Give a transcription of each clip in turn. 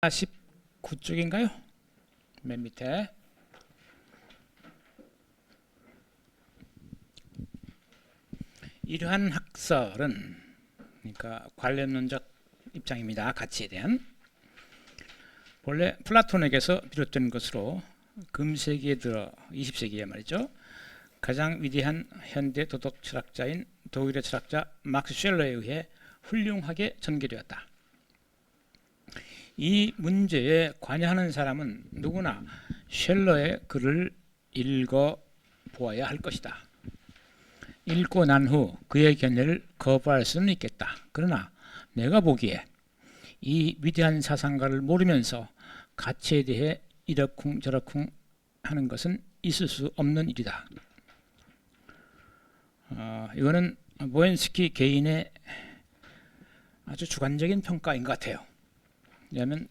49쪽인가요? 맨 밑에 이러한 학설은 그러니까 관련론적 입장입니다. 가치에 대한 원래 플라톤에게서 비롯된 것으로 금세기에 들어 20세기에 말이죠. 가장 위대한 현대 도덕 철학자인 독일의 철학자 막스 쉘러에 의해 훌륭하게 전개되었다. 이 문제에 관여하는 사람은 누구나 쉘러의 글을 읽어 보아야 할 것이다. 읽고 난 후 그의 견해를 거부할 수는 있겠다. 그러나 내가 보기에 이 위대한 사상가를 모르면서 가치에 대해 이러쿵저러쿵 하는 것은 있을 수 없는 일이다. 이거는 모엔스키 개인의 아주 주관적인 평가인 것 같아요. 왜냐하면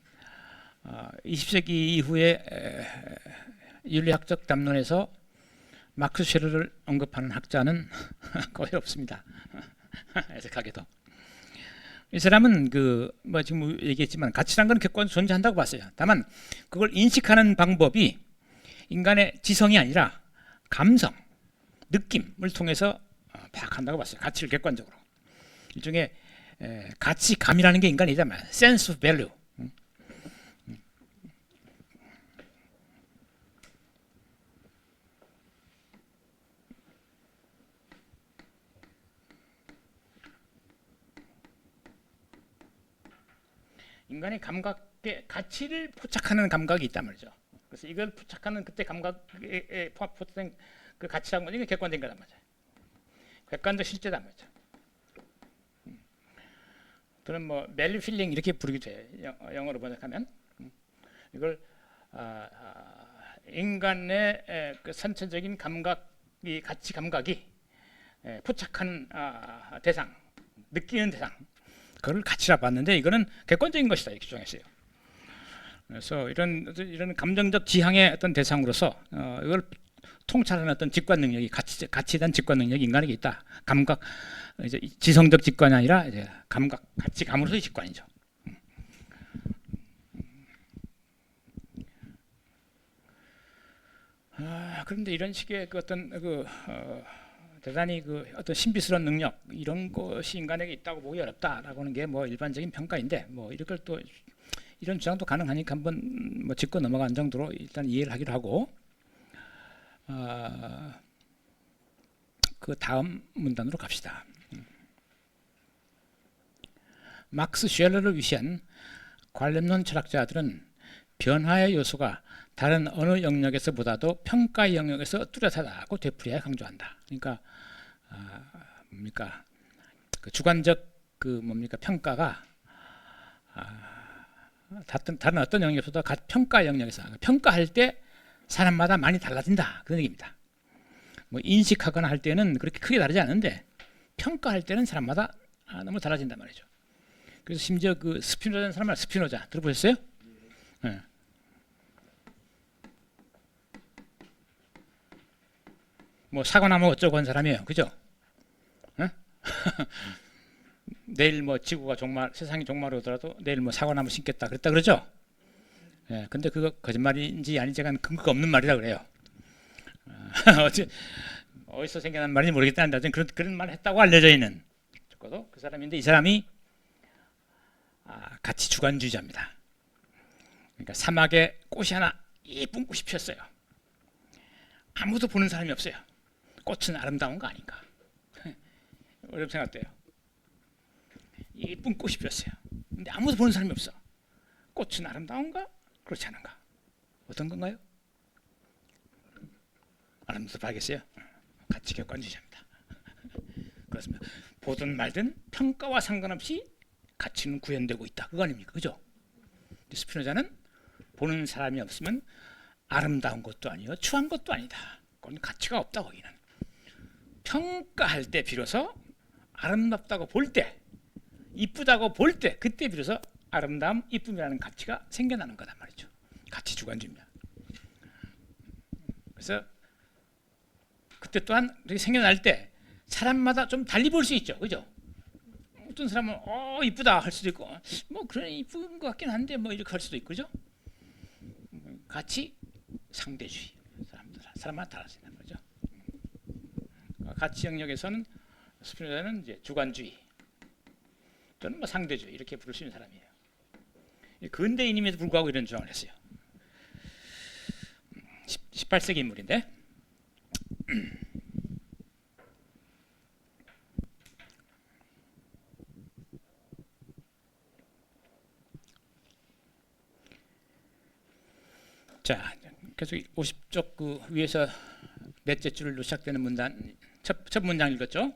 20세기 이후에 윤리학적 담론에서 막스 쉘러를 언급하는 학자는 거의 없습니다. 애석하게도. 이 사람은 지금 얘기했지만 가치란 건 객관적으로 존재한다고 봤어요. 다만 그걸 인식하는 방법이 인간의 지성이 아니라 감성, 느낌을 통해서 파악한다고 봤어요. 가치를 객관적으로. 일종의 가치감이라는 게 인간이란 말이에요. sense of value. 인간의 감각에 가치를 포착하는 감각이 있단 말이죠. 그래서 이걸 포착하는 그때 감각에 포착된 그 가치라는 건 이게 객관적인 거란 말이죠. 객관적 실제란 말이죠. 또는 뭐 value feeling 이렇게 부르기도 해요. 영어로 번역하면 이걸 인간의 그 선천적인 감각이 가치 감각이 포착하는 대상, 느끼는 대상. 그걸 가치라 봤는데 이거는 객관적인 것이다 이렇게 주장했어요. 그래서 이런 감정적 지향의 어떤 대상으로서 이걸 통찰하는 어떤 직관 능력이 가치에 대한 직관 능력이 인간에게 있다. 감각, 이제 지성적 직관이 아니라 이제 감각, 가치감으로서의 직관이죠. 그런데 이런 식의 대단히 어떤 신비스러운 능력 이런 것이 인간에게 있다고 보기 어렵다라고 하는 게 뭐 일반적인 평가인데 뭐 이걸 또 이런 주장도 가능하니까 한번 뭐 짚고 넘어간 정도로 일단 이해를 하기로 하고 그 다음 문단으로 갑시다. 막스 쉘러를 위시한 관념론 철학자들은 변화의 요소가 다른 어느 영역에서보다도 평가의 영역에서 뚜렷하다고 되풀이하여 강조한다. 그러니까 그 주관적 평가가 다른 어떤 영역에서도 평가 영역에서 평가할 때 사람마다 많이 달라진다 그런 얘기입니다. 뭐 인식하거나 할 때는 그렇게 크게 다르지 않은데 평가할 때는 사람마다 너무 달라진단 말이죠. 그래서 심지어 그 스피노자라는 사람을 스피노자 들어보셨어요? 네. 뭐 사과나무 어쩌고 한 사람이에요, 그죠? 네? 내일 뭐 지구가 세상이 종말 오더라도 내일 뭐 사과나무 심겠다 그랬다 그러죠? 예, 근데 그거 거짓말인지 아닌지 근거가 없는 말이라 그래요. 어디서 생겨난 말인지 모르겠다는데 그런 말을 했다고 알려져 있는 적어도 그 사람인데 이 사람이 가치 주관주의자입니다. 그러니까 사막에 꽃이 하나 예쁜 꽃이 피었어요. 아무도 보는 사람이 없어요. 꽃은 아름다운 거 아닌가? 어렵게 생각돼요. 예쁜 꽃이 피었어요. 근데 아무도 보는 사람이 없어. 꽃은 아름다운가? 그렇지 않은가? 어떤 건가요? 아름답다 봐야겠어요. 가치 객관주의자입니다. 그렇습니다. 보든 말든 평가와 상관없이 가치는 구현되고 있다. 그거 아닙니까? 그죠? 스피노자는 보는 사람이 없으면 아름다운 것도 아니요 추한 것도 아니다. 그건 가치가 없다. 거기는 평가할 때 비로소 아름답다고 볼 때, 이쁘다고 볼 때 그때 비로소 아름다움, 이쁨이라는 가치가 생겨나는 거단 말이죠. 가치 주관주의입니다. 그래서 그때 또한 생겨날 때 사람마다 좀 달리 볼 수 있죠. 그죠? 어떤 사람은 이쁘다 할 수도 있고 뭐 그래 이쁜 것 같긴 한데 뭐 이렇게 할 수도 있고 그죠? 가치 상대주의 사람마다 달라진다는 거죠. 가치 영역에서는 스피노자는 이제 주관주의 또는 뭐 상대주의 이렇게 부를 수 있는 사람이에요. 근대인임에도 불구하고 이런 주장을 했어요. 18세기 인물인데 자, 계속 50쪽 그 위에서 넷째 줄로 시작되는 문단 첫 문장 읽었죠?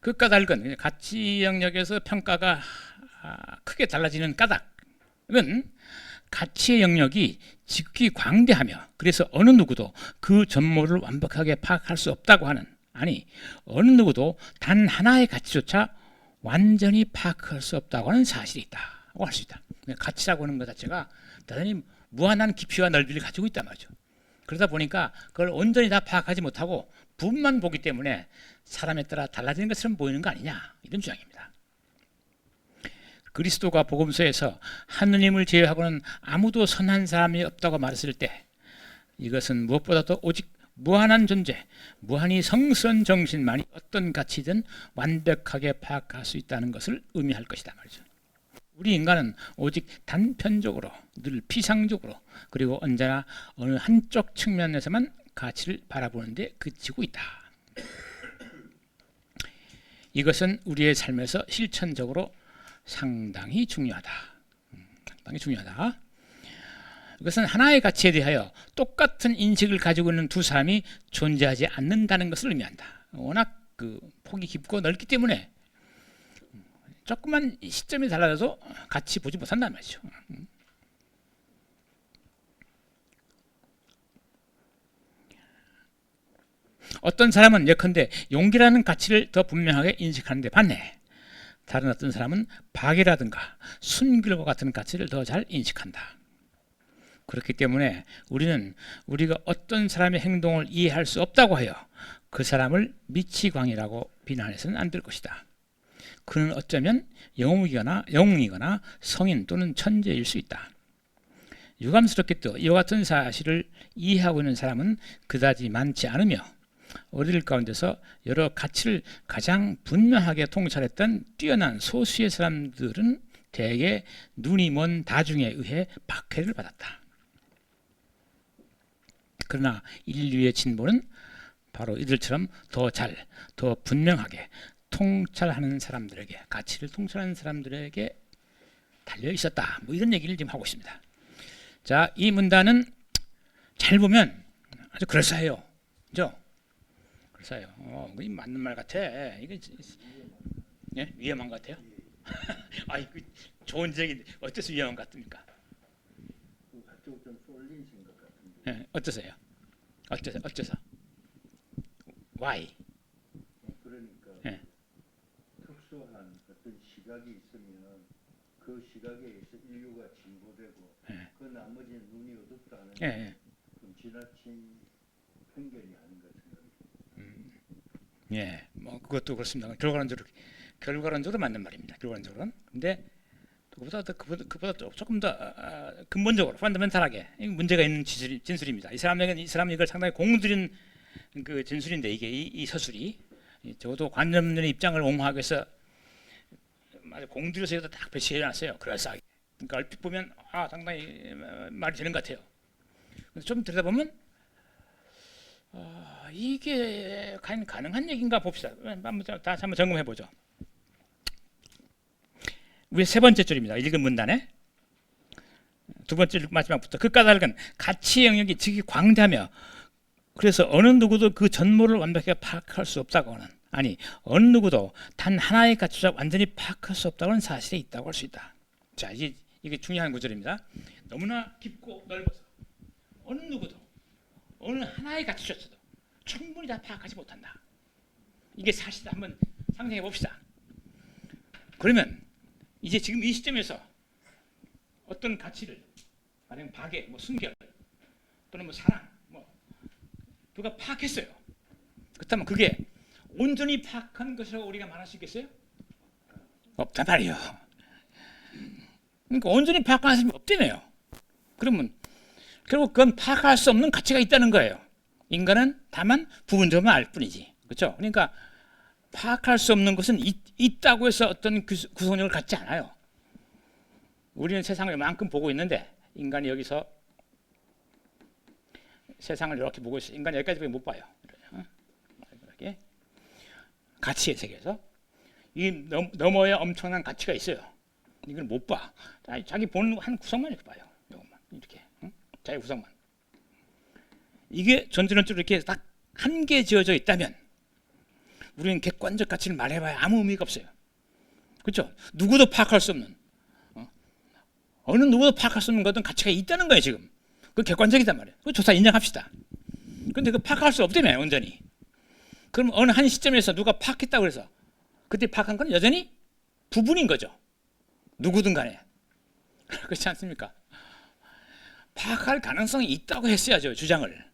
극과 달근 가치 영역에서 평가가 크게 달라지는 까닭은 가치의 영역이 지극히 광대하며 그래서 어느 누구도 그 전모를 완벽하게 파악할 수 없다고 하는 아니 어느 누구도 단 하나의 가치조차 완전히 파악할 수 없다고 하는 사실이 있다고 할 수 있다. 가치라고 하는 것 자체가 대단히 무한한 깊이와 넓이를 가지고 있단 말이죠. 그러다 보니까 그걸 온전히 다 파악하지 못하고 부분만 보기 때문에 사람에 따라 달라지는 것처럼 보이는 거 아니냐 이런 주장입니다. 그리스도가 복음서에서 하느님을 제외하고는 아무도 선한 사람이 없다고 말했을 때 이것은 무엇보다도 오직 무한한 존재, 무한히 성스러운 정신만이 어떤 가치든 완벽하게 파악할 수 있다는 것을 의미할 것이다 말이죠. 우리 인간은 오직 단편적으로 늘 피상적으로 그리고 언제나 어느 한쪽 측면에서만 가치를 바라보는 데 그치고 있다. 이것은 우리의 삶에서 실천적으로 상당히 중요하다. 상당히 중요하다. 이것은 하나의 가치에 대하여 똑같은 인식을 가지고 있는 두 사람이 존재하지 않는다는 것을 의미한다. 워낙 그 폭이 깊고 넓기 때문에 조금만 시점이 달라져도 같이 보지 못한단 말이죠. 어떤 사람은 예컨대 용기라는 가치를 더 분명하게 인식하는데 반해 다른 어떤 사람은 박애라든가 순결과 같은 가치를 더 잘 인식한다. 그렇기 때문에 우리는 우리가 어떤 사람의 행동을 이해할 수 없다고 하여 그 사람을 미치광이라고 비난해서는 안 될 것이다. 그는 어쩌면 영웅이거나 성인 또는 천재일 수 있다. 유감스럽게도 이와 같은 사실을 이해하고 있는 사람은 그다지 많지 않으며 우리들 가운데서 여러 가치를 가장 분명하게 통찰했던 뛰어난 소수의 사람들은 대개 눈이 먼 다중에 의해 박해를 받았다. 그러나 인류의 진보는 바로 이들처럼 더 분명하게 통찰하는 사람들에게 가치를 통찰하는 사람들에게 달려 있었다. 뭐 이런 얘기를 지금 하고 있습니다. 자, 이 문단은 잘 보면 아주 그럴싸해요. 그죠? 그럴싸해요. 이게 맞는 말 같아. 이게 예? 위험한 것 같아요. 아이고 좋은 얘기 어째서 위험한 것 같습니까? 좀 쏠리신 것 같은데. 예, 어떠세요? 어째서? Why? 그러니까 예. 특수한 어떤 시각이 있으면 그 시각에 의해서 인류가 진보되고 예. 그 나머지는 눈이 어둡다는 예. 좀 지나친 편견이 아닌가 생각합니다. 예, 뭐 그것도 그렇습니다. 결과론적으로 맞는 말입니다. 결과론적으로는. 근데 그보다 조금 더 근본적으로 펀더멘탈하게 문제가 있는 진술입니다. 이 사람이 이걸 상당히 공들인 그 진술인데 이게 이 서술이 적어도 관념론의 입장을 옹호하기 위해서 아주 공들여서 여기다 딱 배치해놨어요. 그럴싸하게. 그러니까 얼핏 보면 상당히 말이 되는 것 같아요. 근데 좀 들여다보면 이게 과연 가능한 얘기인가 봅시다. 다시 한번 점검해 보죠. 위에 세 번째 줄입니다. 읽은 문단에 두 번째 마지막부터 그 까닭은 가치 영역이 지극히 광대하며 그래서 어느 누구도 그 전모를 완벽하게 파악할 수 없다고 하는 아니 어느 누구도 단 하나의 가치조차 완전히 파악할 수 없다고 하는 사실이 있다고 할 수 있다. 자, 이게 중요한 구절입니다. 너무나 깊고 넓어서 어느 누구도 어느 하나의 가치조차도 충분히 다 파악하지 못한다. 이게 사실을 한번 상상해 봅시다. 그러면 이제 지금 이 시점에서 어떤 가치를 가령 박애, 뭐 순결 또는 뭐 사랑, 뭐 누가 파악했어요. 그렇다면 그게 온전히 파악한 것이라고 우리가 말할 수 있겠어요? 없단 말이에요. 그러니까 온전히 파악하는 사람이 없다며요. 그러면 결국 그건 파악할 수 없는 가치가 있다는 거예요. 인간은 다만 부분적으로 알 뿐이지. 그렇죠? 그러니까 파악할 수 없는 것은 있다고 해서 어떤 구성력을 갖지 않아요. 우리는 세상을 이만큼 보고 있는데 인간이 여기서 세상을 이렇게 보고 있어요. 인간이 여기까지밖에 못 봐요. 이렇게 가치의 세계에서 이 너머에 엄청난 가치가 있어요. 이걸 못 봐. 자기 보는 한 구석만 이렇게 봐요. 이것만 이렇게 자기 구석만. 이게 전전적으로 이렇게 딱 한 개 지어져 있다면 우리는 객관적 가치를 말해봐야 아무 의미가 없어요. 그렇죠? 누구도 파악할 수 없는 어느 누구도 파악할 수 없는 것은 가치가 있다는 거예요. 지금 그 객관적이단 말이에요. 그 조사 인정합시다. 그런데 그 파악할 수 없다며 온전히. 그럼 어느 한 시점에서 누가 파악했다고 그래서 그때 파악한 건 여전히 부분인 거죠. 누구든 간에. 그렇지 않습니까? 파악할 가능성이 있다고 했어야죠. 주장을.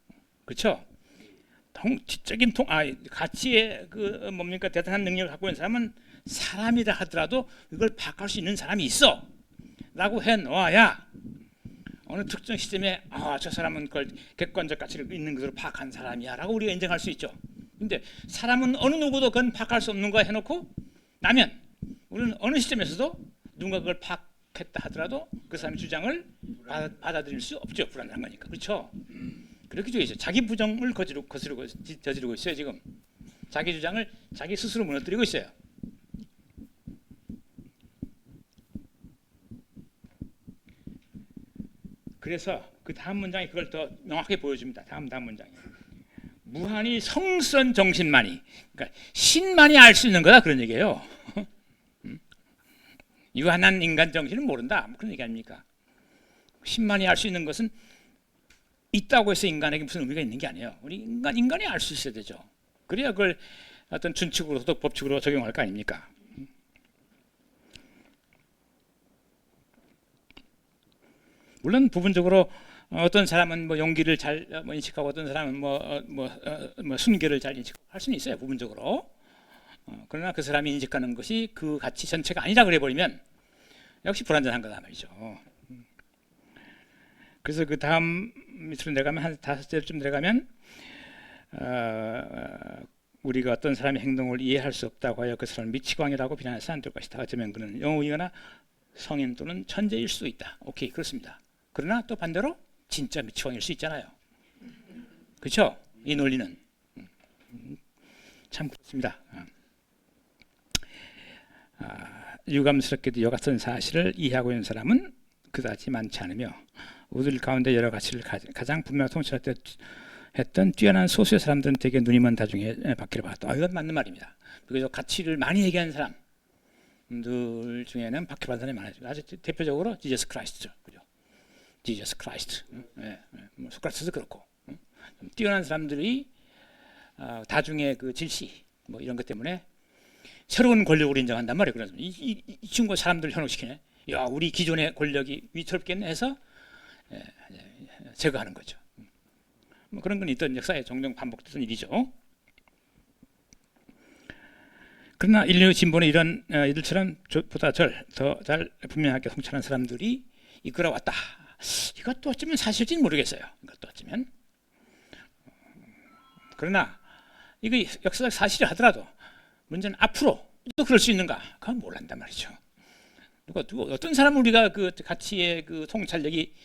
그렇죠? 지적인 가치의 그 뭡니까 대단한 능력을 갖고 있는 사람은 사람이라 하더라도 이걸 파악할 수 있는 사람이 있어 라고 해놓아야 어느 특정 시점에 저 사람은 그걸 객관적 가치를 있는 것으로 파악한 사람이야 라고 우리가 인정할 수 있죠. 근데 사람은 어느 누구도 그건 파악할 수 없는 거 해놓고 나면 우리는 어느 시점에서도 누군가 그걸 파악했다 하더라도 그 사람의 주장을 받아들일 수 없죠. 불안한 거니까. 그렇죠? 그렇게 되어 있어요. 자기 부정을 저지르고 있어요. 지금 자기 주장을 자기 스스로 무너뜨리고 있어요. 그래서 그 다음 문장이 그걸 더 명확하게 보여줍니다. 다음 문장이 무한히 성스러운 정신만이, 그러니까 신만이 알 수 있는 거다 그런 얘기예요. 유한한 인간 정신은 모른다 그런 얘기 아닙니까? 신만이 알 수 있는 것은 있다고 해서 인간에게 무슨 의미가 있는 게 아니에요. 우리 인간이 알 수 있어야 되죠. 그래야 그걸 어떤 준칙으로 도덕 법칙으로 적용할 거 아닙니까? 물론 부분적으로 어떤 사람은 뭐 용기를 잘 인식하고 어떤 사람은 순결을 잘 인식하고 할 수는 있어요. 부분적으로. 그러나 그 사람이 인식하는 것이 그 가치 전체가 아니라 그래 버리면 역시 불완전한 거다 말이죠. 그래서 그 다음 밑으로 내려가면 한 5절쯤 내려가면 우리가 어떤 사람의 행동을 이해할 수 없다고 하여 그 사람을 미치광이라고 비난해서 안 될 것이다. 어쩌면 그는 영웅이거나 성인 또는 천재일 수도 있다. 오케이, 그렇습니다. 그러나 또 반대로 진짜 미치광일 수 있잖아요. 그렇죠? 이 논리는 참 그렇습니다. 유감스럽게도 이와 같은 사실을 이해하고 있는 사람은 그다지 많지 않으며 우리들 가운데 여러 가치를 가장 분명하게 통찰했던 뛰어난 소수의 사람들은 되게 눈이 먼 다중에 받기를 받았다. 이건 맞는 말입니다. 그래서 가치를 많이 얘기하는 사람들 중에는 받기를 받은 사람이 많아요. 아주 대표적으로 지저스 크라이스트죠. 그죠? 지저스 크라이스트. 소크라테스도 그렇고. 뛰어난 사람들이 다중의 그 질시 이런 것 때문에 새로운 권력을 인정한단 말이에요. 그래서 이 친구가 사람들을 현혹시키네. 야, 우리 기존의 권력이 위태롭겠네 해서 제거하는 거죠. 그런 건 있던 역사에 종종 반복되던 일이죠. 그러나 인류 진보는 이런 이들처럼 보다 더 잘 분명하게 성찰한 사람들이 이끌어왔다. 이것도 어쩌면 사실인지는 모르겠어요. 이것도 어쩌면. 그러나 이거 역사적 사실이 하더라도 문제는 앞으로 또 그럴 수 있는가? 그건 모른단 말이죠. 어떤 사람은 우리가 그 가치의 그 통찰력이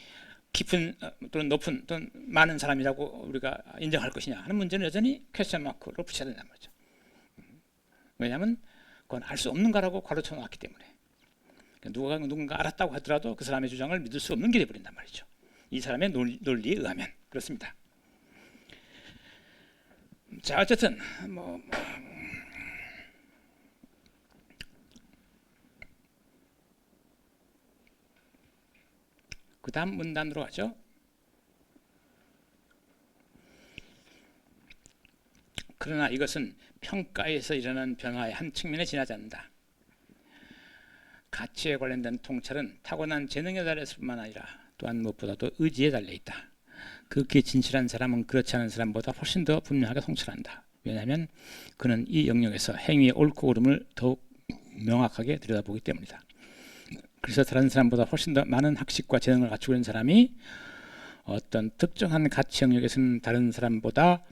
깊은 또는 높은 또는 많은 사람이라고 우리가 인정할 것이냐 하는 문제는 여전히 퀘스천 마크로 붙여야 된단 말이죠. 왜냐하면 그건 알 수 없는 거라고 가르쳐 놓았기 때문에. 누군가 알았다고 하더라도 그 사람의 주장을 믿을 수 없는 게 되어버린단 말이죠. 이 사람의 논리에 의하면 그렇습니다. 자, 어쨌든 그 다음 문단으로 가죠. 그러나 이것은 평가에서 일어나는 변화의 한 측면에 지나지 않는다. 가치에 관련된 통찰은 타고난 재능에 달려있을 뿐만 아니라 또한 무엇보다도 의지에 달려있다. 그렇게 진실한 사람은 그렇지 않은 사람보다 훨씬 더 분명하게 통찰한다. 왜냐하면 그는 이 영역에서 행위의 옳고 그름을 더욱 명확하게 들여다보기 때문이다. 그래서 다른 사람보다 훨씬 더 많은 학식과 재능을 갖추고 있는 사람이 어떤 특정한 가치 영역에서는 다른 사람보다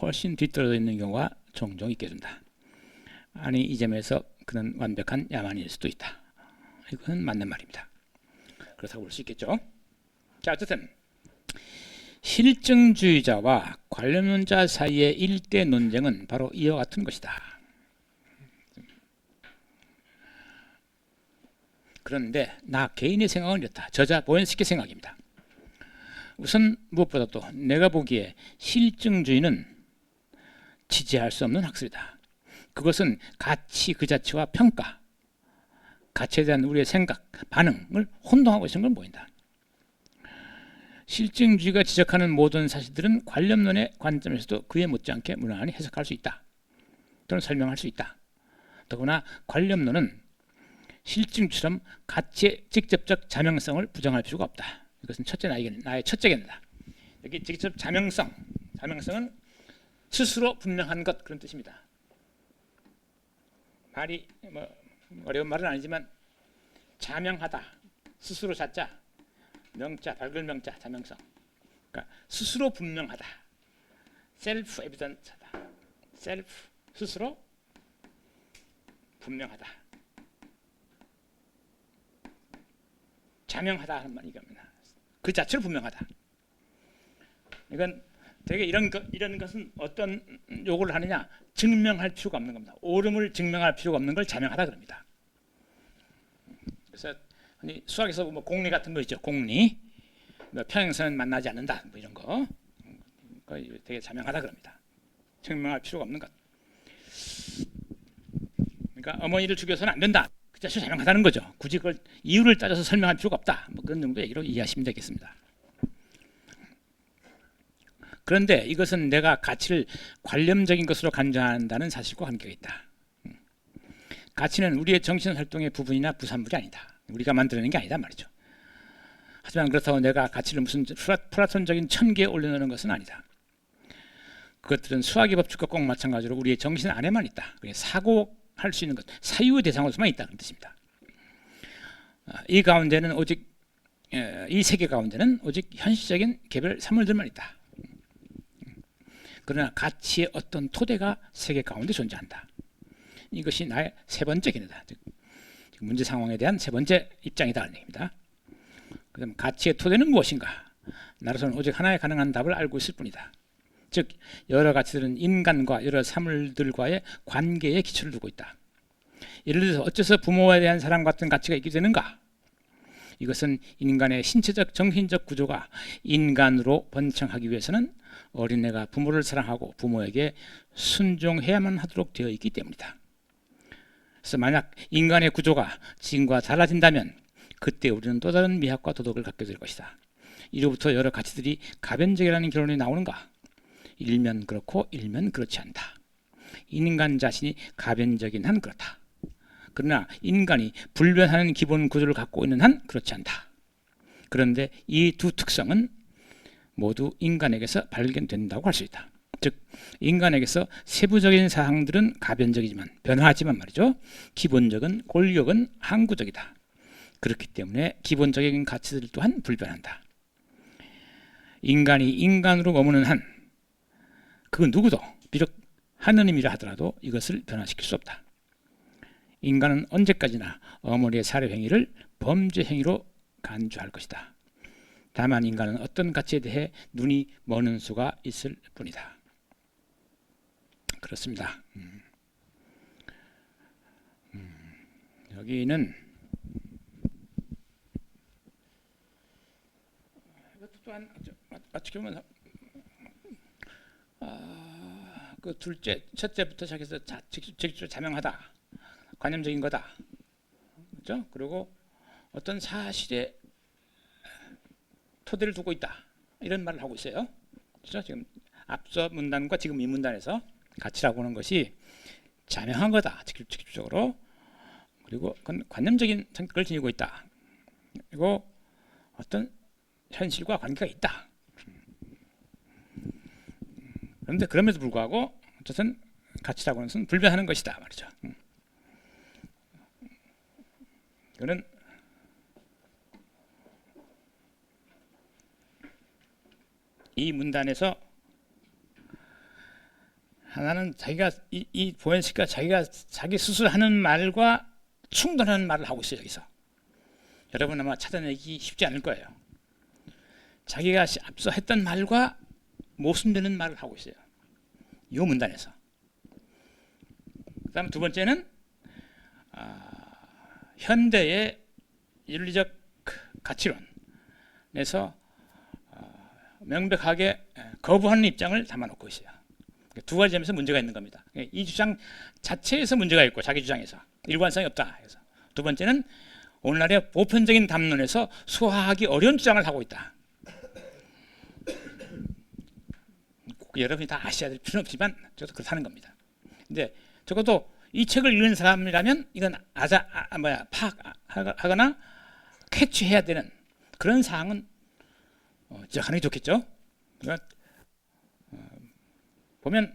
훨씬 뒤떨어져 있는 경우가 종종 있게 된다. 아니 이 점에서 그는 완벽한 야만일 수도 있다. 이건 맞는 말입니다. 그렇다고 볼 수 있겠죠. 자, 어쨌든 실증주의자와 관념론자 사이의 일대 논쟁은 바로 이와 같은 것이다. 그런데 나 개인의 생각은 이렇다. 저자 보현스키의 생각입니다. 우선 무엇보다도 내가 보기에 실증주의는 지지할 수 없는 학설이다. 그것은 가치 그 자체와 평가, 가치에 대한 우리의 생각, 반응을 혼동하고 있는 걸 보인다. 실증주의가 지적하는 모든 사실들은 관념론의 관점에서도 그에 못지않게 무난히 해석할 수 있다. 또는 설명할 수 있다. 더구나 관념론은 실증처럼 가치의 직접적 자명성을 부정할 필요가 없다. 이것은 나의 첫째 견해다. 여기 직접 자명성은 스스로 분명한 것 그런 뜻입니다. 말이 어려운 말은 아니지만 자명하다, 스스로 자자, 명자, 밝을 명자, 자명성. 그러니까 스스로 분명하다, 셀프 에비던트하다, 스스로 분명하다, 자명하다 하는 말이 이겁니다. 그 자체로 분명하다. 이건 되게 이런 것은 어떤 요구를 하느냐, 증명할 필요가 없는 겁니다. 옳음을 증명할 필요가 없는 걸 자명하다 그럽니다. 그래서 수학에서 뭐 공리 같은 거 있죠. 공리, 뭐 평행선은 만나지 않는다, 뭐 이런 거 되게 자명하다 그럽니다. 증명할 필요가 없는 것. 그러니까 어머니를 죽여서는 안 된다. 그 자체로 자명하다는 거죠. 굳이 그걸 이유를 따져서 설명할 필요가 없다. 뭐 그런 정도의 얘기로 이해하시면 되겠습니다. 그런데 이것은 내가 가치를 관념적인 것으로 간주한다는 사실과 관계가 있다. 가치는 우리의 정신활동의 부분이나 부산물이 아니다. 우리가 만들어낸 게 아니다 말이죠. 하지만 그렇다고 내가 가치를 무슨 플라톤적인 천계에 올려놓는 것은 아니다. 그것들은 수학의 법칙과 꼭 마찬가지로 우리의 정신 안에만 있다. 사고할 수 있는 것, 사유의 대상으로서만 있다 그런 뜻입니다. 이 가운데는 오직 이 세계 가운데는 오직 현실적인 개별 사물들만 있다. 그러나 가치의 어떤 토대가 세계 가운데 존재한다. 이것이 나의 세 번째 견해다. 즉 문제 상황에 대한 세 번째 입장이다 하는 얘기입니다. 그다음 가치의 토대는 무엇인가? 나로서는 오직 하나의 가능한 답을 알고 있을 뿐이다. 즉 여러 가치들은 인간과 여러 사물들과의 관계에 기초를 두고 있다. 예를 들어서 어째서 부모에 대한 사랑 같은 가치가 있게 되는가? 이것은 인간의 신체적 정신적 구조가 인간으로 번창하기 위해서는 어린애가 부모를 사랑하고 부모에게 순종해야만 하도록 되어 있기 때문이다. 그래서 만약 인간의 구조가 지금과 달라진다면 그때 우리는 또 다른 미학과 도덕을 갖게 될 것이다. 이로부터 여러 가치들이 가변적이라는 결론이 나오는가? 일면 그렇고 일면 그렇지 않다. 인간 자신이 가변적인 한 그렇다. 그러나 인간이 불변하는 기본 구조를 갖고 있는 한 그렇지 않다. 그런데 이 두 특성은 모두 인간에게서 발견된다고 할 수 있다. 즉 인간에게서 세부적인 사항들은 가변적이지만 변화하지만 말이죠. 기본적인 골격은 항구적이다. 그렇기 때문에 기본적인 가치들 또한 불변한다. 인간이 인간으로 머무는 한 그 누구도 비록 하느님이라 하더라도 이것을 변화시킬 수 없다. 인간은 언제까지나 어머니의 살해 행위를 범죄 행위로 간주할 것이다. 다만 인간은 어떤 가치에 대해 눈이 머는 수가 있을 뿐이다. 그렇습니다. 여기는 이것도 또한 어떻게 보면 그 첫째부터 시작해서 직접 자명하다, 관념적인 거다, 그렇죠? 그리고 어떤 사실에 토대를 두고 있다 이런 말을 하고 있어요. 그렇죠? 지금 앞서 문단과 지금 이 문단에서 가치라고 하는 것이 자명한 거다, 직접적으로. 그리고 그건 관념적인 성격을 지니고 있다. 그리고 어떤 현실과 관계가 있다. 그런데 그럼에도 불구하고 어쨌든 가치라고 하는 것은 불변하는 것이다 말이죠. 그는 이 문단에서 하나는 자기가 이 보현식과 자기가 자기 스스로 하는 말과 충돌하는 말을 하고 있어요. 여기서 여러분 아마 찾아내기 쉽지 않을 거예요. 자기가 앞서 했던 말과 모순되는 말을 하고 있어요. 이 문단에서. 그다음 두 번째는 현대의 윤리적 가치론에서 명백하게 거부하는 입장을 담아놓고 있어요. 두 가지 점에서 문제가 있는 겁니다. 이 주장 자체에서 문제가 있고 자기 주장에서 일관성이 없다. 그래서 두 번째는 오늘날의 보편적인 담론에서 소화하기 어려운 주장을 하고 있다. 꼭 여러분이 다 아셔야 될 필요는 없지만 저도 그렇다는 겁니다. 근데 적어도 이 책을 읽는 사람이라면 이건 파악하거나 캐치해야 되는 그런 사항은 지적하는 게 좋겠죠. 그러니까 보면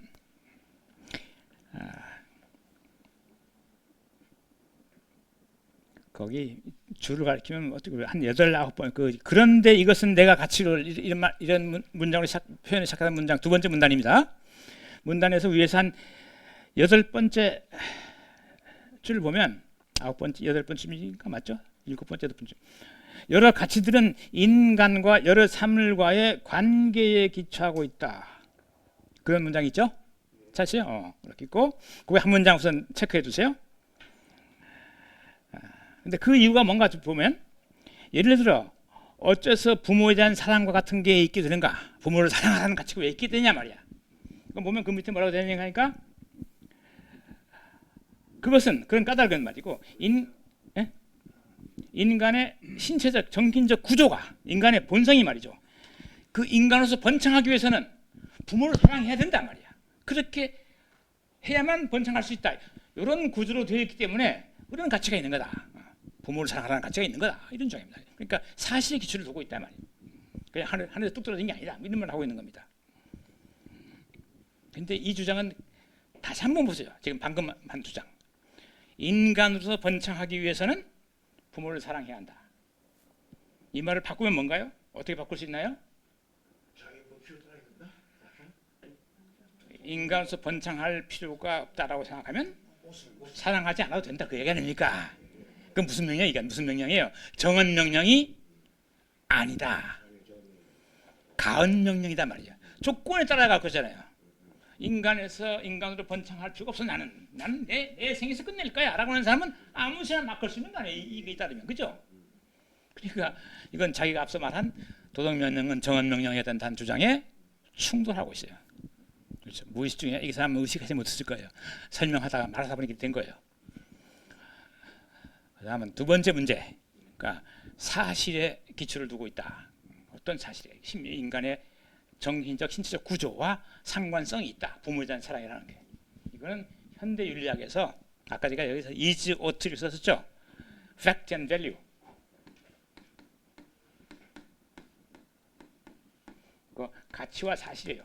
거기 줄을 가리키면 어떻게 한 8, 9번 그런데 이것은 내가 가치로 이런 문장으로 표현을 시작하는 문장 두 번째 문단입니다. 문단에서 위에서 한 8번째 줄 보면 9번째, 8번째인가 맞죠? 7번째, 8번째. 여러 가치들은 인간과 여러 사물과의 관계에 기초하고 있다. 그런 문장이 있죠? 찾으세요? 이렇게 있고 그거 한 문장 우선 체크해 두세요. 근데 그 이유가 뭔가 보면 예를 들어 어째서 부모에 대한 사랑과 같은 게 있게 되는가? 부모를 사랑하라는 가치가 왜 있게 되냐 말이야. 그럼 보면 그 밑에 뭐라고 되느냐 하니까 그것은 그런 까닭은 말이고 인간의 신체적 정신적 구조가 인간의 본성이 말이죠. 그 인간으로서 번창하기 위해서는 부모를 사랑해야 된단 말이야. 그렇게 해야만 번창할 수 있다. 이런 구조로 되어 있기 때문에 그런 가치가 있는 거다. 부모를 사랑하라는 가치가 있는 거다. 이런 주장입니다. 그러니까 사실의 기초를 두고 있단 말이에요. 그냥 하늘에서 뚝 떨어진 게 아니다. 이런 말 하고 있는 겁니다. 근데 이 주장은 다시 한번 보세요. 지금 방금 한 주장. 인간으로서 번창하기 위해서는 부모를 사랑해야 한다. 이 말을 바꾸면 뭔가요? 어떻게 바꿀 수 있나요? 인간으로서 번창할 필요가 없다라고 생각하면 사랑하지 않아도 된다. 그 얘기 아닙니까? 그 무슨 명령이에요? 이게 무슨 명령이에요? 정언 명령이 아니다. 가언 명령이다 말이야. 조건에 따라갈 거잖아요. 인간에서 인간으로 번창할 필요가 없어. 나는 내 생에서 끝낼 거야 라고 하는 사람은 아무 시나 막 걸 수 있는 거 아니에요. 이게 따르면. 그죠? 그러니까 이건 자기가 앞서 말한 도덕명령은 정언명령에 대한 주장에 충돌하고 있어요. 그렇죠. 무의식 중에 이 사람은 의식하지 못했을 거예요. 설명하다가 말하다 보니까 된 거예요. 그 다음은 두 번째 문제. 그러니까 사실에 기초를 두고 있다. 어떤 사실에 인간의 정신적, 신체적 구조와 상관성이 있다. 부모에 대한 사랑이라는 게. 이거는 현대 윤리학에서 아까 제가 여기서 is ough를 썼었죠. fact and value. 그 가치와 사실이에요.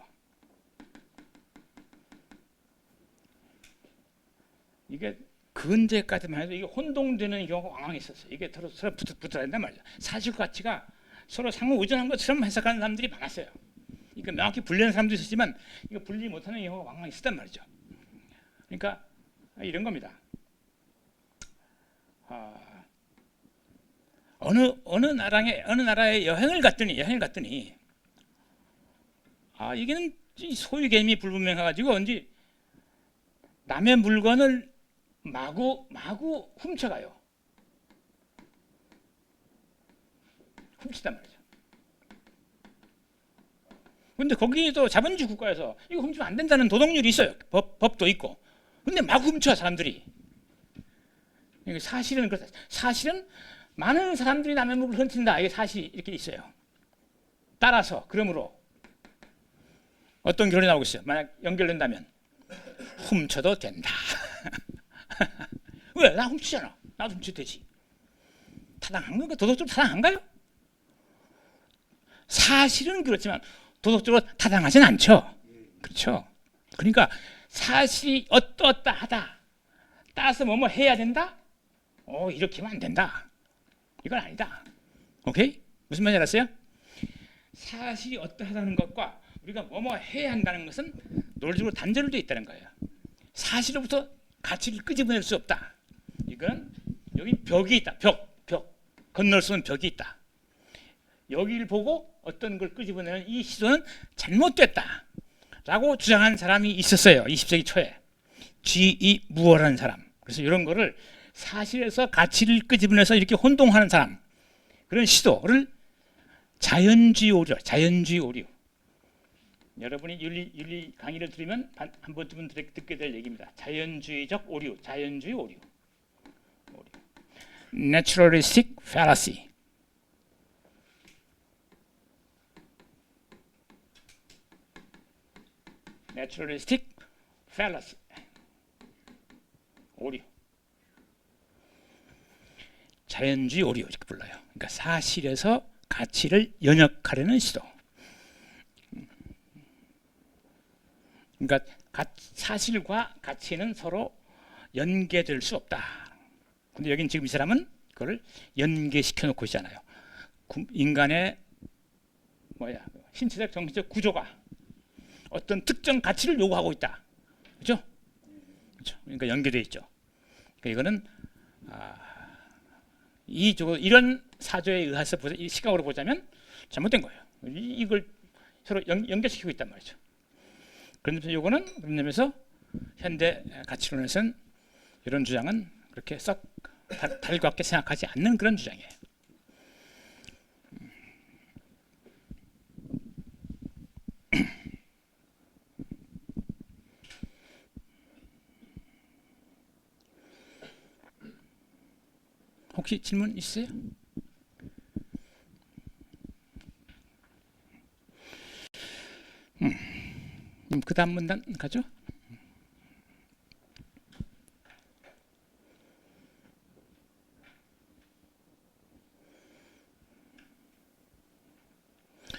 이게 근대까지만 해도 이게 혼동되는 경우가 왕왕 있었어요. 이게 서로 붙어야 된단 말이죠. 사실과 가치가 서로 상호 의존한 것처럼 해석하는 사람들이 많았어요. 이거 명확히 분리하는 사람도 있었지만 이거 분리 못하는 경우가 왕왕 있었단 말이죠. 그러니까 이런 겁니다. 어느 나라에 여행을 갔더니 이게는 소유 개념이 불분명해가지고 언제 남의 물건을 마구 훔쳐가요. 훔치단 말이죠. 근데 거기도 자본주의 국가에서 이거 훔치면 안 된다는 도덕률이 있어요. 법도 있고. 근데 막 훔쳐 사람들이. 사실은 그렇다. 사실은 많은 사람들이 남의 물을 훔친다. 이게 사실이 이렇게 있어요. 따라서 그러므로 어떤 결론이 나오겠어요? 만약 연결된다면 훔쳐도 된다. 왜? 나 훔치잖아. 나도 훔쳐도 되지. 타당한 건가? 도덕적으로 타당한가요? 사실은 그렇지만 도덕적으로 타당하진 않죠. 그렇죠. 그러니까 사실이 어떠하다 따라서 뭐뭐 해야 된다? 이렇게 하면 안 된다. 이건 아니다. 오케이? 무슨 말인지 알았어요? 사실이 어떠하다는 것과 우리가 뭐뭐 해야 한다는 것은 논리적으로 단절되어 있다는 거예요. 사실로부터 가치를 끄집어낼 수 없다. 이건 여기 벽이 있다. 벽 건널 수 없는 벽이 있다. 여기를 보고 어떤 걸 끄집어내는 이 시도는 잘못됐다 라고 주장한 사람이 있었어요. 20세기 초에 G.E. 무어라는 사람. 그래서 이런 거를 사실에서 가치를 끄집어내서 이렇게 혼동하는 사람, 그런 시도를 자연주의 오류, 자연주의 오류. 여러분이 윤리 강의를 들으면 한 번쯤은 듣게 될 얘기입니다. 자연주의적 오류, 자연주의 오류. Naturalistic fallacy. Naturalistic fallacy. 오류. 자연주의 오류 이렇게 불러요. 그러니까 사실에서 가치를 연역하려는 시도. 그러니까 사실과 가치는 서로 연계될 수 없다. 근데 여긴 지금 이 사람은 그걸 연계시켜 놓고 있잖아요. 인간의 신체적 정신적 구조가 어떤 특정 가치를 요구하고 있다. 그렇죠? 그러니까 연계되어 있죠. 그러니까 이거는 이런 사조에 의해서 이 시각으로 보자면 잘못된 거예요. 이걸 서로 연결시키고 있단 말이죠. 그런데 이거는 그런 점에서 현대 가치론에서는 이런 주장은 그렇게 썩 달갑게 생각하지 않는 그런 주장이에요. 혹시 질문 있으세요? 그 다음 문단 가죠.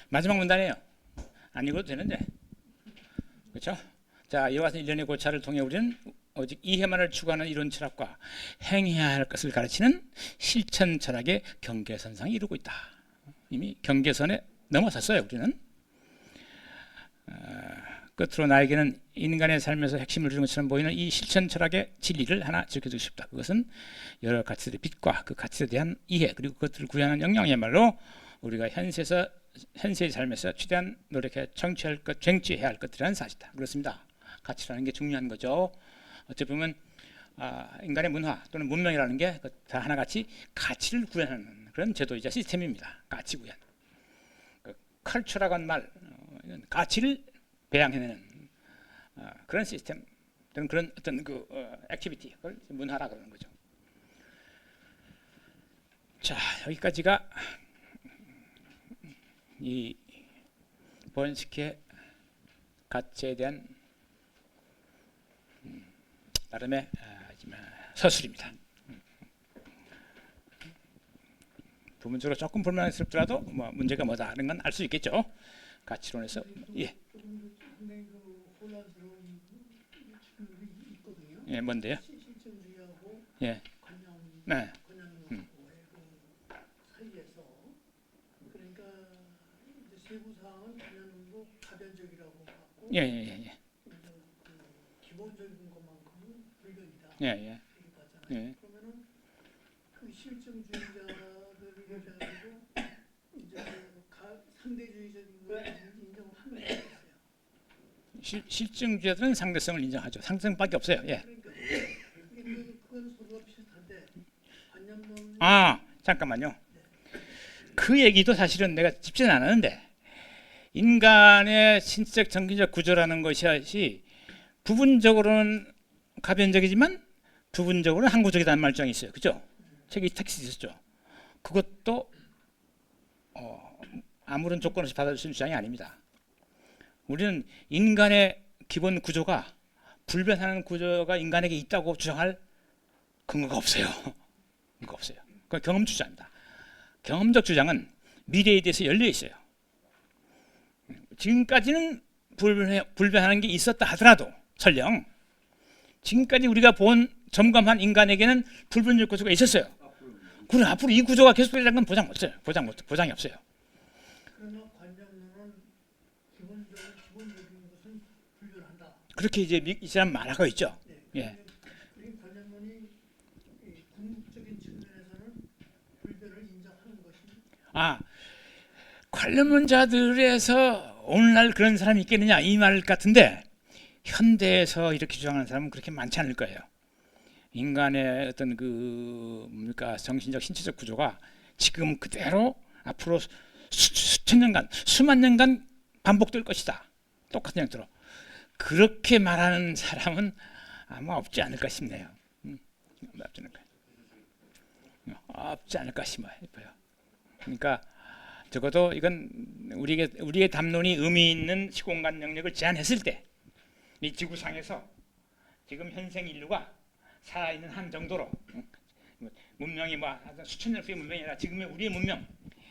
마지막 문단이에요. 안 읽어도 되는데, 그렇죠? 자, 이와 같은 일련의 고찰을 통해 우리는 오직 이해만을 추구하는 이론 철학과 행해야 할 것을 가르치는 실천 철학의 경계선상에 이르고 있다. 이미 경계선에 넘어섰어요. 우리는. 끝으로 나에게는 인간의 삶에서 핵심을 주는 것처럼 보이는 이 실천 철학의 진리를 하나 지켜주고 싶다. 그것은 여러 가치들의 빛과 그 가치에 대한 이해, 그리고 그것들을 구현하는 영역이야말로 우리가 현세의 삶에서 최대한 노력해 쟁취해야 할 것들이라는 사실이다. 그렇습니다. 가치라는 게 중요한 거죠. 어찌 보면 인간의 문화 또는 문명이라는 게 다 하나같이 가치를 구현하는 그런 제도이자 시스템입니다. 가치 구현. 컬처라고 한 말, 가치를 배양해내는 그런 시스템 또는 그런 어떤 액티비티, 그걸 문화라 그러는 거죠. 자, 여기까지가 이 번스키의 가치에 대한 나름의 서술입니다. 부분적으로 조금 불만스럽더라도 뭐 문제가 뭐다 이런 건 알 수 있겠죠. 가치론에서 예. 상당히 혼란스러운 측면이 있거든요. 예, 뭔데요? 실증주의하고 예. 네. 관념하고의 그 사이에서 그러니까 이제 세부 사항은 관념도 가변적이라고 하고 예. 그 기본적인 것만큼은 불변이다. 예. 이렇게 봤잖아요. 예. 그러면은 그 실증주의자들을 가지고 이제 상대주의적인 걸 인정하는 게 있어요. 실증주의자들은 상대성을 인정하죠. 상대성밖에 없어요. 예. 그러니까 그건 서로가 비슷한데 관념론 잠깐만요. 그 얘기도 사실은 내가 짚지는 않았는데 인간의 신체적 정신적 구조라는 것이 부분적으로는 가변적이지만 부분적으로는 항구적이라는 말장이 있어요. 그죠? 책에 텍스트 있었죠. 그것도 아무런 조건 없이 받아줄 수 있는 주장이 아닙니다. 우리는 인간의 기본 구조가 불변하는 구조가 인간에게 있다고 주장할 근거가 없어요. 근거가 없어요. 그건 경험 주장입니다. 경험적 주장은 미래에 대해서 열려 있어요. 지금까지는 불변하는 게 있었다 하더라도 설령 지금까지 우리가 본 점검한 인간에게는 불변적 구조가 있었어요. 그럼 앞으로 이 구조가 계속되리라는 건 보장이 없어요. 그러나 관념론은 기본적인 것은 불변한다. 그렇게 이제 이슬람 만화가 있죠. 네. 예. 이 관념론이 이 궁극적인 측면에서는 불변을 인정하는 것이 관련론자들에서 오늘날 그런 사람이 있겠느냐 이 말 같은데 현대에서 이렇게 주장하는 사람은 그렇게 많지 않을 거예요. 인간의 어떤 그 뭡니까 정신적 신체적 구조가 지금 그대로 앞으로 수천 년간 수만 년간 반복될 것이다. 똑같은 형태로 그렇게 말하는 사람은 아마 없지 않을까 싶네요. 없지 않을까 싶어요. 그러니까 적어도 이건 우리의 담론이 의미 있는 시공간 영역을 제한했을 때 이 지구상에서 지금 현생 인류가 살아있는 한 정도로 문명이 뭐 수천 년 후의 문명이 아니라 지금의 우리의 문명,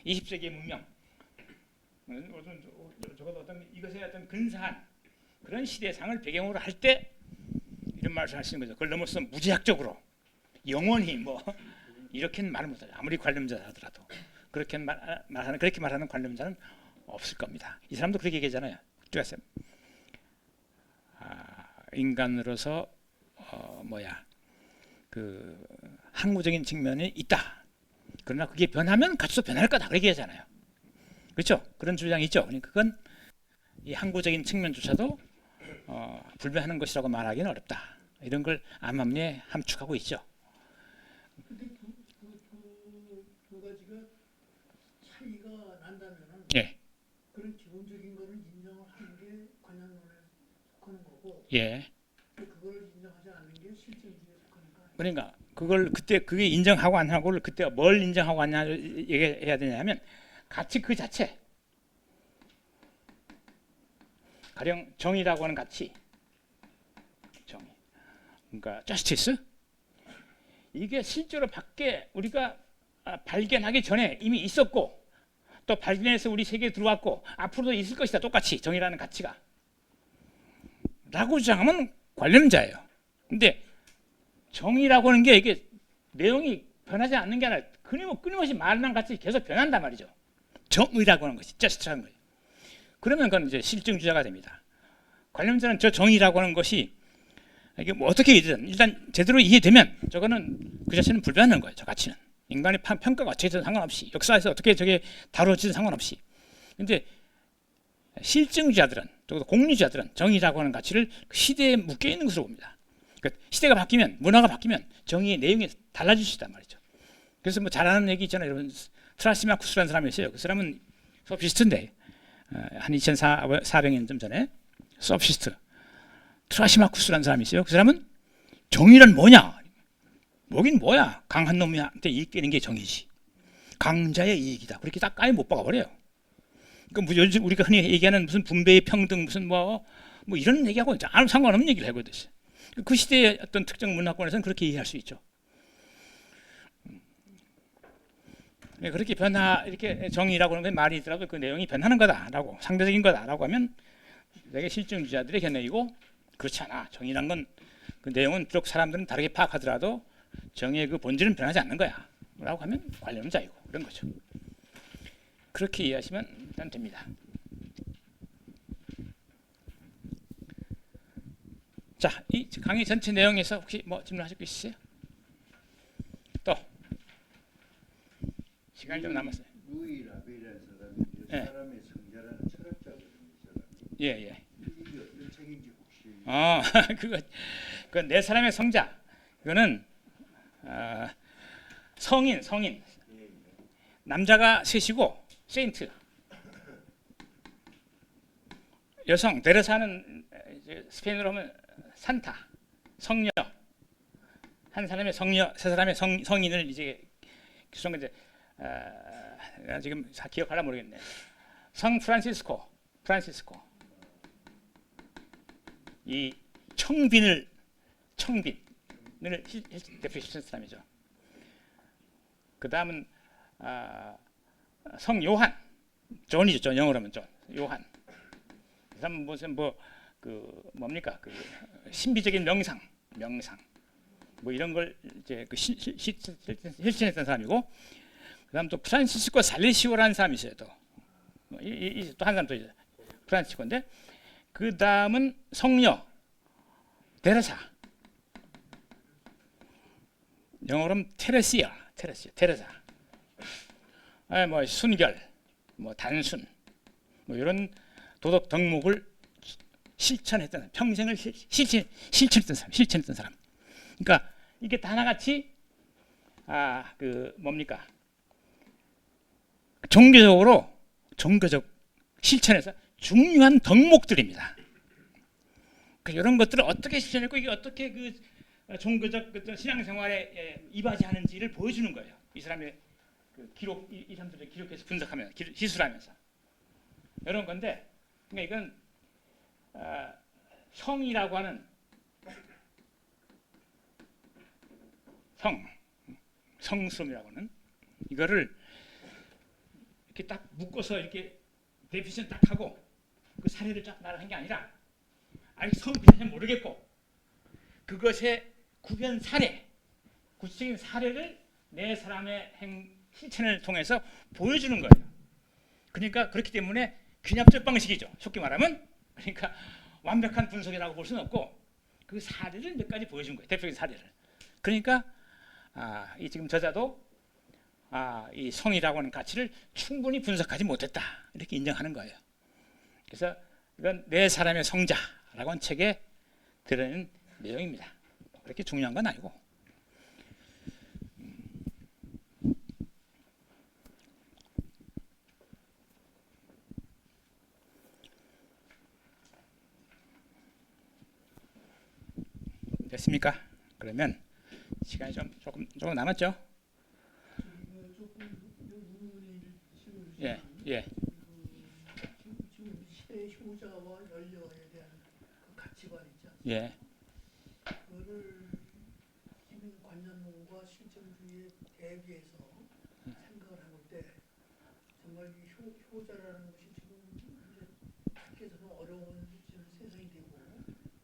20세기의 문명, 적어도 어떤 이것의 어떤 근사한 그런 시대상을 배경으로 할 때 이런 말을 할 수 있는 거죠. 그걸 넘어서 무지학적으로 영원히 뭐 이렇게는 말을 못하죠. 아무리 관념자라도 그렇게 말하는 관념자는 없을 겁니다. 이 사람도 그렇게 얘기하잖아요. 쭉 인간으로서 그 항구적인 측면이 있다. 그러나 그게 변하면 가치도 변할 거다. 그렇게 얘기하잖아요. 그렇죠? 그런 주장이 있죠. 그러니까 그건 이 항구적인 측면조차도 불변하는 것이라고 말하기는 어렵다. 이런 걸 암암리에 함축하고 있죠. 근데 두 가지가 차이가 난다면은 예. 그런 기본적인 거를 인정을 하는 게 관념론에 속하는 거고 예. 그걸 인정하지 않는 게 실증주의에 속하는 거 아니에요? 그러니까 그걸 그때 그게 인정하고 안 하고를 그때 뭘 인정하고 안 하냐 얘기해야 되냐면 가치 그 자체. 가령 정의라고 하는 가치. 정의. 그러니까 justice. 이게 실제로 밖에 우리가 발견하기 전에 이미 있었고 또 발견해서 우리 세계에 들어왔고 앞으로도 있을 것이다. 똑같이 정의라는 가치가. 라고 주장하면 관념자예요. 근데 정의라고 하는 게 이게 내용이 변하지 않는 게 아니라 끊임없이 말만 같이 계속 변한단 말이죠. 정의라고 하는 것이 justice라는 거예요. 그러면 그건 이제 실증주의자가 됩니다. 관념자는 저 정의라고 하는 것이 이게 뭐 어떻게 이든 일단 제대로 이해되면 저거는 그 자체는 불변하는 거예요. 저 가치는 인간의 평가가 어떻게든 상관없이 역사에서 어떻게 저게 다루어지든 상관없이. 근데 실증주의자들은 또 공리주의자들은 정의라고 하는 가치를 시대에 묶여 있는 것으로 봅니다. 그러니까 시대가 바뀌면 문화가 바뀌면 정의의 내용이 달라질 수 있단 말이죠. 그래서 뭐 잘하는 얘기 있잖아요. 여러분 트라시마쿠스라는 사람이 있어요. 그 사람은 소피스트인데 한 2400년 전에 소피스트 트라시마쿠스라는 사람이 있어요. 그 사람은 정의란 뭐냐? 뭐긴 뭐야? 강한 놈한테 이익 되는 게 정의지. 강자의 이익이다. 그렇게 딱 까이 못 박아버려요. 그러니까 요즘 우리가 흔히 얘기하는 무슨 분배의 평등 무슨 뭐 이런 얘기하고 아무 상관없는 얘기를 하고 있어요. 그 시대의 어떤 특정 문화권에서는 그렇게 이해할 수 있죠. 그렇게 이렇게 정의라고 하는 게 말이 있더라도 그 내용이 변하는 거다라고 상대적인 거다라고 하면 되게 실증주의자들의 견해이고 그렇지 않아. 정의란 건 그 내용은 비록 사람들은 다르게 파악하더라도 정의의 그 본질은 변하지 않는 거야. 라고 하면 관념자이고 그런 거죠. 그렇게 이해하시면 일단 됩니다. 자, 이 강의 전체 내용에서 혹시 뭐 질문하실 거 있으세요? 또 시간이 좀 남았어요. 루이 라벨이라는 사람이 예. 사람의 성자라는 철학자거든요. 예, 예. 이게 어떤 책인지 혹시 그건 네 사람의 성자. 그거는 성인. 남자가 셋이고 세인트. 여성 데레사는 스페인어로 하면 산타, 성녀. 한 사람의 성녀, 세 사람의 성인을 이제 그런 이제 내가 지금 기억하려 모르겠네. 성 프란시스코. 이 청빈을 대표시키는 사람이죠. 그 다음은 성 요한, 존이죠. 영어로 하면 존, 요한. 그 사람은 무슨 뭡니까? 그 신비적인 명상. 뭐 이런 걸 이제 그 실천했던 사람이고, 그다음 또 프란시스코 살레시오라는 사람이 있어요. 또 한 사람 또 있어요. 프란시스코인데 그 다음은 성녀 데레사, 영어로는 테레사. 뭐 순결, 뭐 단순, 뭐 이런 도덕 덕목을 실천했던, 평생을 실천했던 사람. 그러니까 이게 다 하나같이 그 뭡니까? 종교적 실천에서 중요한 덕목들입니다. 그 이런 것들을 어떻게 실천했고 이게 어떻게 그 종교적 어떤 신앙생활에 이바지하는지를 보여주는 거예요. 이 사람의 그 기록, 이 사람들을 기록해서 분석하면서 기술하면서 이런 건데, 그러니까 이건 성이라고 하는 성스러움이라고 하는 이거를 이렇게 딱 묶어서 이렇게 데피션 딱 하고 그 사례를 쫙 말한 게 아니라 아직 성을 잘 모르겠고 그것의 구현 사례, 구체적인 사례를 내 사람의 실천을 통해서 보여주는 거예요. 그러니까 그렇기 때문에 균합적 방식이죠. 쉽게 말하면. 그러니까 완벽한 분석이라고 볼 수는 없고 그 사례를 몇 가지 보여준 거예요. 대표적인 사례를. 그러니까 이 지금 저자도 이 성이라고 하는 가치를 충분히 분석하지 못했다 이렇게 인정하는 거예요. 그래서 이건 내 사람의 성자라고 하는 책에 들어있는 내용입니다. 그렇게 중요한 건 아니고. 됐습니까? 그러면 시간이 조금 남았죠? 예. 지금 시대의 효자와 연료에 대한 그 가치관 있지 않습니까? 예. 그거를 지금 관념론과 실정주의에 대비해서 생각을 해볼 때 정말 이 효자라는 것이 지금 이제 밖에서는 어려운 세상이 되고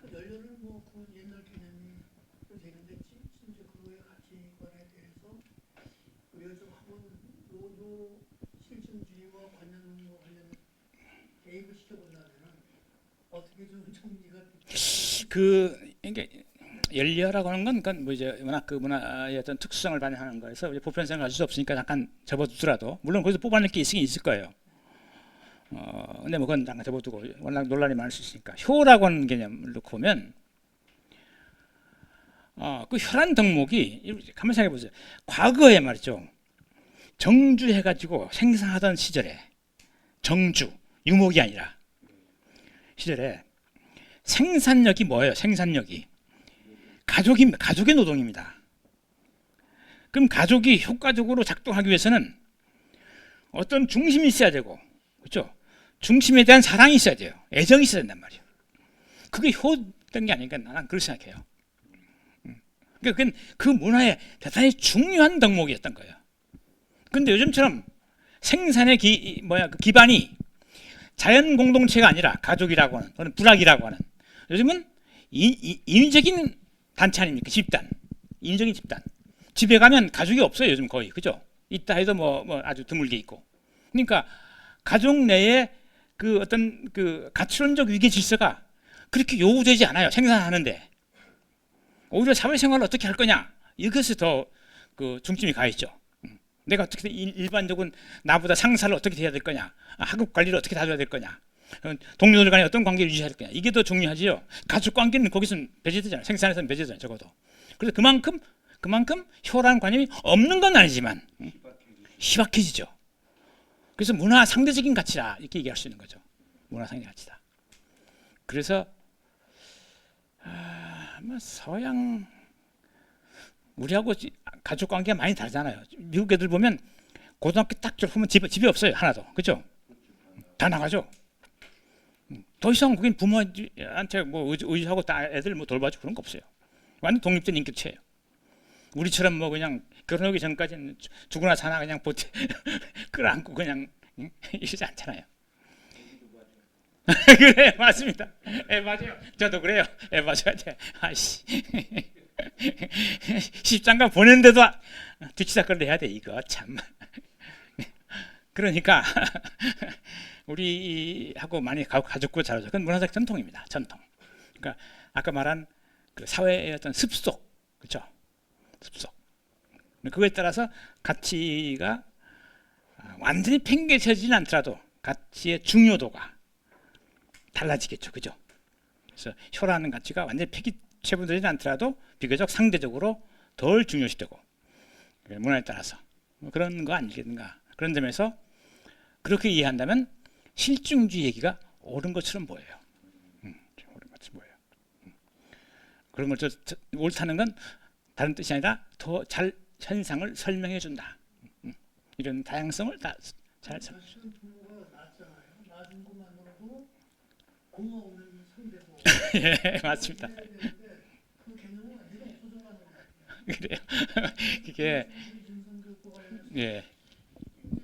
그 연료는 뭐 그 옛날 개념이 되는데 진짜 그거의 가치관에 대해서 우리가 좀 한번 요 실증주의와 관념론과 관련 대입을 시켜본다면은 어떻게 좀 정리가 이게 연리화라고 하는 건 그건 뭐 이제 워낙 그 문화의 어떤 특수성을 반영하는 거에서 우리 보편성을 가질 수 없으니까 잠깐 접어두더라도 물론 거기서 뽑아낼 게 있을 거예요. 근데 뭐 그건 잠깐 접어두고 워낙 논란이 많을 수 있으니까 효라고 하는 개념을 놓고 보면 그 혈안 덕목이 가만히 생각해 보세요. 과거에 말이죠. 정주해가지고 생산하던 시절에 정주 유목이 아니라 시절에 생산력이 뭐예요? 생산력이 가족의 노동입니다. 그럼 가족이 효과적으로 작동하기 위해서는 어떤 중심이 있어야 되고, 그렇죠? 중심에 대한 사랑이 있어야 돼요. 애정이 있어야 된단 말이에요. 그게 효된 게 아닌가 나는 그렇게 생각해요. 그건 그 문화의 대단히 중요한 덕목이었던 거예요. 근데 요즘처럼 생산의 그 기반이 자연 공동체가 아니라 가족이라고 하는 또는 부락이라고 하는, 요즘은 인위적인 단체 아닙니까? 집단, 인위적인 집단. 집에 가면 가족이 없어요 요즘 거의, 그죠? 있다 해도 뭐 아주 드물게 있고. 그러니까 가족 내에 그 어떤 그 가치론적 위계 질서가 그렇게 요구되지 않아요. 생산하는데 오히려 사회생활을 어떻게 할 거냐 이것에 더 그 중점이 가 있죠. 내가 어떻게 일반적인 나보다 상사를 어떻게 대해야 될 거냐, 학업 관리를 어떻게 다뤄야 될 거냐, 동료들 간에 어떤 관계를 유지해야 될 거냐, 이게 더 중요하지요. 가족 관계는 거기서는 배제되잖아요. 생산에서는 배제되잖아요. 적어도. 그래서 그만큼 효라는 관념이 없는 건 아니지만 희박해지죠. 그래서 문화 상대적인 가치다 이렇게 얘기할 수 있는 거죠. 문화 상대 가치다. 그래서 서양 우리하고 가족 관계가 많이 다르잖아요. 미국 애들 보면 고등학교 딱 졸업하면 집이 없어요. 하나도. 그죠? 다 나가죠. 더 이상 거긴 부모한테 뭐 의지하고 애들 뭐 돌봐주고 그런 거 없어요. 완전 독립된 인격체예요. 우리처럼 뭐 그냥 결혼하기 전까지는 죽으나 사나 그냥 끌어안고 그냥 이러지 않잖아요. 그래 맞습니다. 맞아요. 저도 그래요. 맞아요. 아씨. 시집장가 보낸데도 뒤치다거리를 해야 돼. 이거 참. 그러니까 우리하고 많이 가족고 자라죠. 그건 문화적 전통입니다. 전통. 그러니까 아까 말한 그 사회의 어떤 습속, 그렇죠? 습속. 그거에 따라서 가치가 완전히 팽개쳐지진 않더라도 가치의 중요도가 달라지겠죠, 그죠? 그래서 효라는 가치가 완전히 팽개쳐지진 않더라도 비교적 상대적으로 덜 중요시되고 문화에 따라서 그런 거 아니겠는가? 그런 점에서 그렇게 이해한다면 실증주의 얘기가 옳은 것처럼 보여요. 옳은 것처럼 보여요. 그런 걸 옳다는 건 다른 뜻이 아니라 더 잘 현상을 설명해 준다. 이런 다양성을 다 잘 설명. 사실은 부모가 낳았잖아요. 낳은 것만으로도 고마우면 상대고. 예, 맞습니다. 그 개념은 완전히 없어져 가는 것 같아요. 그래요. 그게 인성교육과 관련해서 예.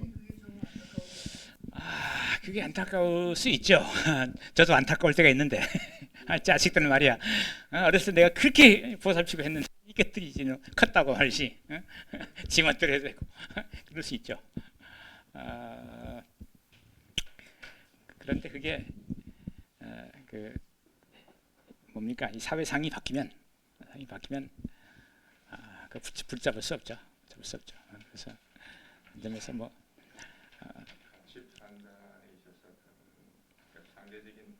그게 좀 안타까워요. 그게 안타까울 수 있죠. 저도 안타까울 때가 있는데 자식들은 말이야. 어렸을 때 내가 그렇게 보살피고 했는데 이것들이 이제 컸다고 말이지. 지멋대로 해도 되고 그럴 수 있죠. 그런데 그게 그 뭡니까? 이 사회상이 바뀌면 그 붙잡을 수 없죠. 잡을 수 없죠. 그래서 그 점에서 뭐 집단자에 있어서 그 상대적인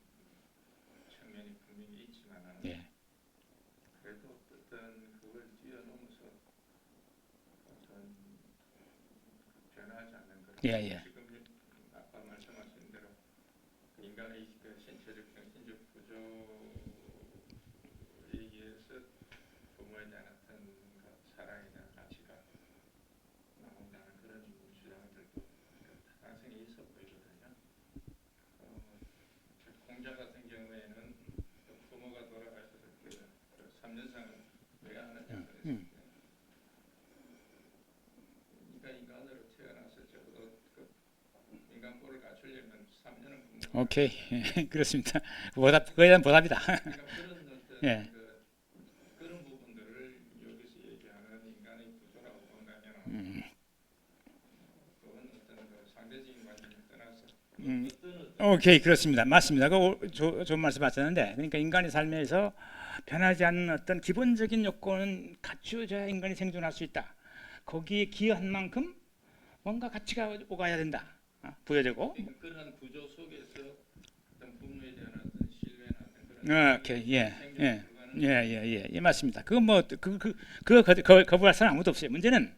측면이 분명히 있지만 예. 그래도 어떤 그걸 뛰어넘어서 어떤 변하지 않는 그런 예, 예. 지금 아까 말씀하신 대로 인간의 그 신체적 정신적 구조에 의해서 부모에 대한 어떤 그 사랑이나 가치가 나온다는 그런 주장들도 가능성이 있어 보이거든요. 공자 같은 경우에는 그 부모가 돌아가셔서 그 3년상을 왜 하느냐 그랬을 때 인간으로 태어나서 적어도 그 인간꼴을 갖추려면 3년은 부모가 오케이. 그렇습니다. 그거에 대한 보답이다. 그러니까 그런 어떤 예. 그런 부분들을 여기서 얘기하는 인간의 구조라고 본다면 그건 어떤 그 상대적인 관점을 떠나서 오케이, 그렇습니다. 맞습니다. 좋은 말씀 하셨는데, 그러니까 인간의 삶에서 변하지 않는 어떤 기본적인 요건은 갖추어져야 인간이 생존할 수 있다. 거기에 기여한 만큼 뭔가 가치가 오가야 된다. 부여되고. 그런 구조 속에서 어떤 부모에 대한 어떤 신뢰나 어떤 그런 오케이, 예, 예, 생존 예, 맞습니다. 그거 뭐 그거 거부할 사람 아무도 없어요. 문제는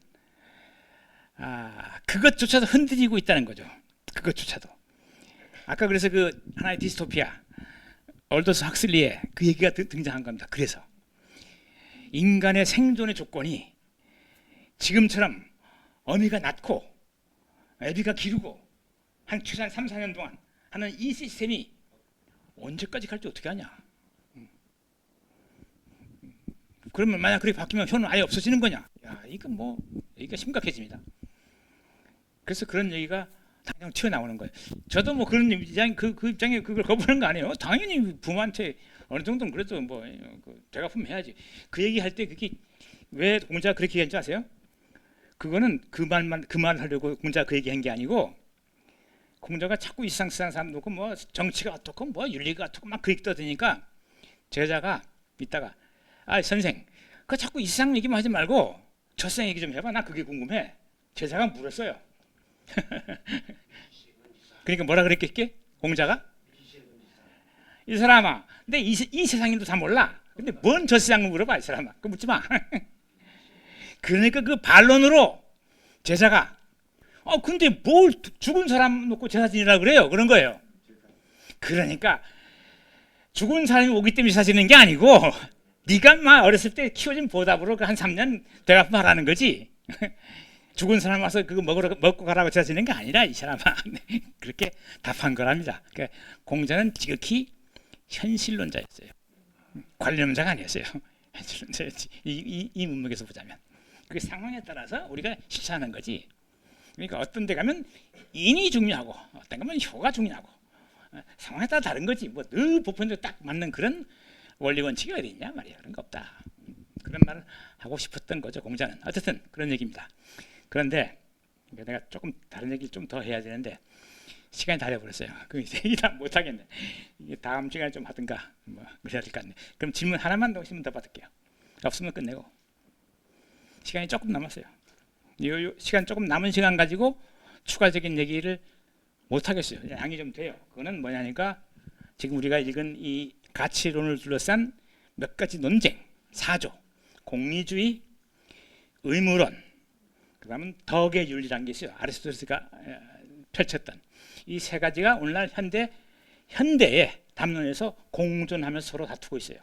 그것조차도 흔들리고 있다는 거죠. 그것조차도. 아까 그래서 그 하나의 디스토피아, 얼더스 학슬리의 그 얘기가 등장한 겁니다. 그래서 인간의 생존의 조건이 지금처럼 어미가 낳고 애비가 기르고 한 최소한 3, 4년 동안 하는 이 시스템이 언제까지 갈지 어떻게 하냐. 그러면 만약 그렇게 바뀌면 효는 아예 없어지는 거냐. 야, 이거 심각해집니다. 그래서 그런 얘기가 당장 튀어나오는 거예요. 저도 뭐 그런 입장, 그 입장에 그걸 거부하는 거 아니에요. 당연히 부모한테 어느 정도는 그래도 뭐 대갚음 해야지. 그 얘기할 때 그게 왜 공자가 그렇게 얘기한지 아세요? 그거는 그 말 하려고 공자가 그 얘기한 게 아니고, 공자가 자꾸 이상스러운 사람 놓고 뭐 정치가 어떻고 뭐 윤리가 어떻고 막 그 얘기 떠드니까 제자가 이따가 선생, 그 자꾸 이상 얘기만 하지 말고 저생 얘기 좀 해봐. 나 그게 궁금해. 제자가 물었어요. 그러니까 뭐라 그랬겠게? 공자가? 이 사람아, 근데 이 세상인도 다 몰라. 근데 뭔 저 세상을 물어봐, 이 사람아. 그거 묻지 마. 그러니까 그 반론으로 제자가 근데 뭘 죽은 사람 놓고 제사 지내라 그래요? 그런 거예요. 그러니까 죽은 사람이 오기 때문에 제사 지내는 게 아니고 네가 막 어렸을 때 키워진 보답으로 한 3년 대갚음 하라는 거지. 죽은 사람 와서 그거 먹고 가라고 제사 지내는 게 아니라 이 사람아. 그렇게 답한 거랍니다. 그러니까 공자는 지극히 현실론자였어요. 관념자가 아니었어요. 현실론자였지. 이 문맥에서 보자면 그 상황에 따라서 우리가 실천하는 거지. 그러니까 어떤 데 가면 인이 중요하고 어떤 데 가면 효가 중요하고 상황에 따라 다른 거지. 뭐 늘 보편적으로 딱 맞는 그런 원리 원칙이 어디 있냐 말이야. 그런 거 없다. 그런 말을 하고 싶었던 거죠, 공자는. 어쨌든 그런 얘기입니다. 그런데 내가 조금 다른 얘기를 좀 더 해야 되는데 시간이 다 돼버렸어요. 그 얘기 다 못하겠네. 이게 다음 시간에 좀 하든가 뭐 그래야 될 것 같네. 그럼 질문 하나만 더 있으면 더 받을게요. 없으면 끝내고. 시간이 조금 남았어요. 요 시간 조금 남은 시간 가지고 추가적인 얘기를 못 하겠어요. 양이 좀 돼요. 그거는 뭐냐니까 지금 우리가 읽은 이 가치론을 둘러싼 몇 가지 논쟁, 사조, 공리주의, 의무론, 그다음은 덕의 윤리라는 게 있어요. 아리스토텔레스가 펼쳤던 이 세 가지가 오늘날 현대의 담론에서 공존하면서 서로 다투고 있어요.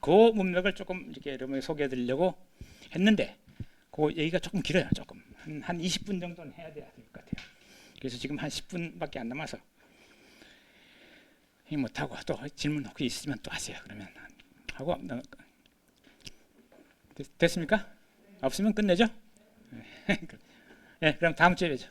그 문맥을 조금 이렇게 여러분에게 소개해드리려고 했는데 그 얘기가 조금 길어요. 조금 한 20분 정도는 해야 될 것 같아요. 그래서 지금 한 10분밖에 안 남아서 못하고 또 질문 혹시 있으면 또 하세요. 그러면 하고 됐습니까? 없으면 끝내죠. 네, 그럼 다음 주에 뵙죠.